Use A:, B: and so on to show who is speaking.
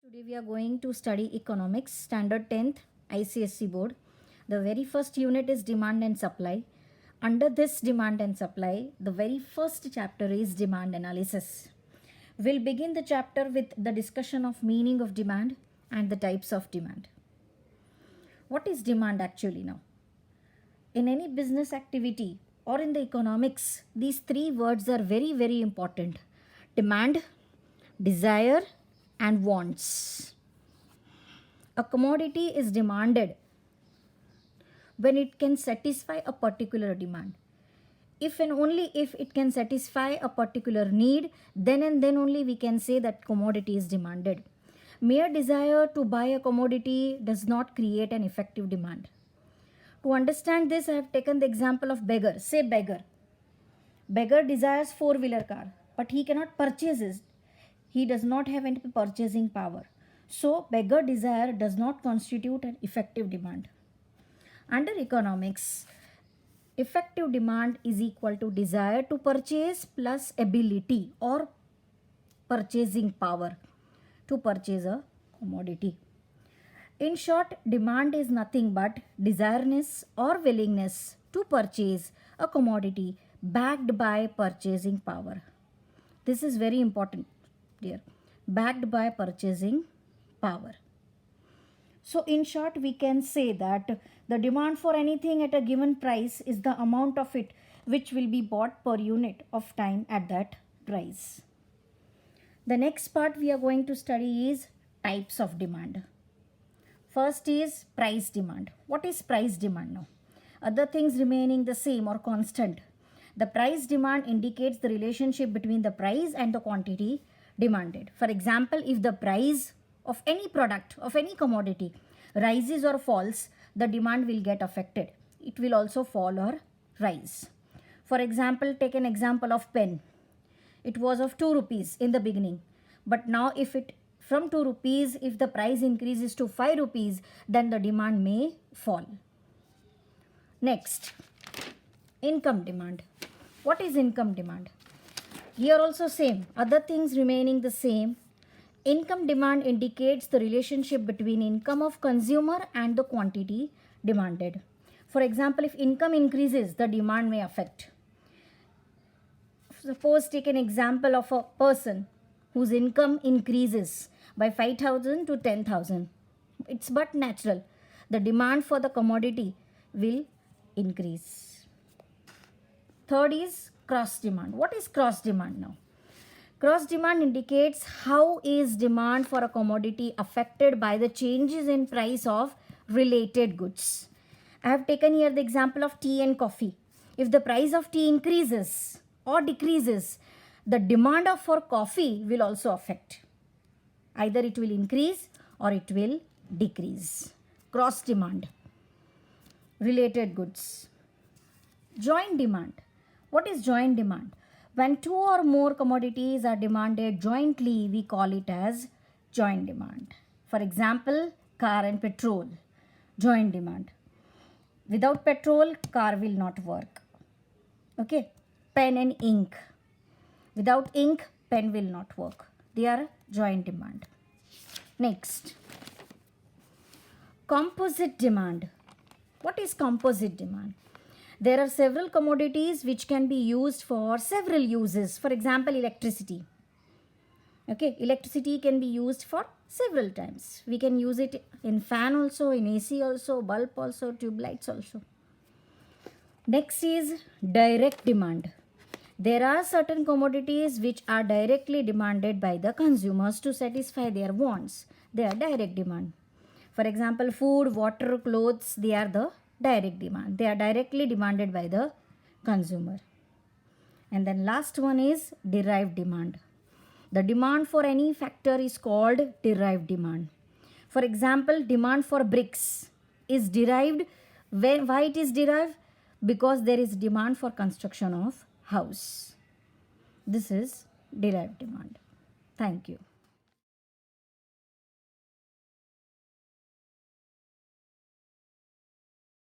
A: Today we are going to study economics, standard 10th ICSE board. The very first unit is demand and supply. Under this demand and supply, the very first chapter is demand analysis. We'll begin the chapter with the discussion of meaning of demand and the types of demand. What is demand actually now? In any business activity or in the economics, these three words are very, very important. Demand, desire, and wants. A commodity is demanded when it can satisfy a particular demand. If and only if it can satisfy a particular need, then and then only we can say that commodity is demanded. Mere desire to buy a commodity does not create an effective demand. To understand this, I have taken the example of beggar. Say beggar. Beggar desires four-wheeler car, but he cannot purchase it. He does not have any purchasing power. So, beggar desire does not constitute an effective demand. Under economics, effective demand is equal to desire to purchase plus ability or purchasing power to purchase a commodity. In short, demand is nothing but desireness or willingness to purchase a commodity backed by purchasing power. This is very important. Backed by purchasing power. So in short, we can say that the demand for anything at a given price is the amount of it which will be bought per unit of time at that price. The next part we are going to study is types of demand. First is price demand. What is price demand now? Other things remaining the same or constant. The price demand indicates the relationship between the price and the quantity demanded. For example, if the price of any product, of any commodity rises or falls, the demand will get affected. It will also fall or rise. For example, take an example of pen. It was of 2 rupees in the beginning, but now if it from 2 rupees, if the price increases to 5 rupees, then the demand may fall. Next, income demand. What is income demand? Here also same, other things remaining the same. Income demand indicates the relationship between income of consumer and the quantity demanded. For example, if income increases, the demand may affect. Suppose take an example of a person whose income increases by 5,000 to 10,000. It's but natural. The demand for the commodity will increase. Third is cross demand. What is cross demand now? Cross demand indicates how is demand for a commodity affected by the changes in price of related goods. I have taken here the example of tea and coffee. If the price of tea increases or decreases, the demand for coffee will also affect. Either it will increase or it will decrease. Cross demand. Related goods. Joint demand. What is joint demand? When two or more commodities are demanded jointly, we call it as joint demand. For example, car and petrol. Joint demand. Without petrol, car will not work. Okay. Pen and ink. Without ink, pen will not work. They are joint demand. Next. Composite demand. What is composite demand? There are several commodities which can be used for several uses. For example, electricity. Okay, electricity can be used for several times. We can use it in fan also, in AC also, bulb also, tube lights also. Next is direct demand. There are certain commodities which are directly demanded by the consumers to satisfy their wants. They are direct demand. For example, food, water, clothes, they are the direct demand. They are directly demanded by the consumer. And then last one is derived demand. The demand for any factor is called derived demand. For example, demand for bricks is derived. Why it is derived? Because there is demand for construction of house. This is derived demand. Thank you.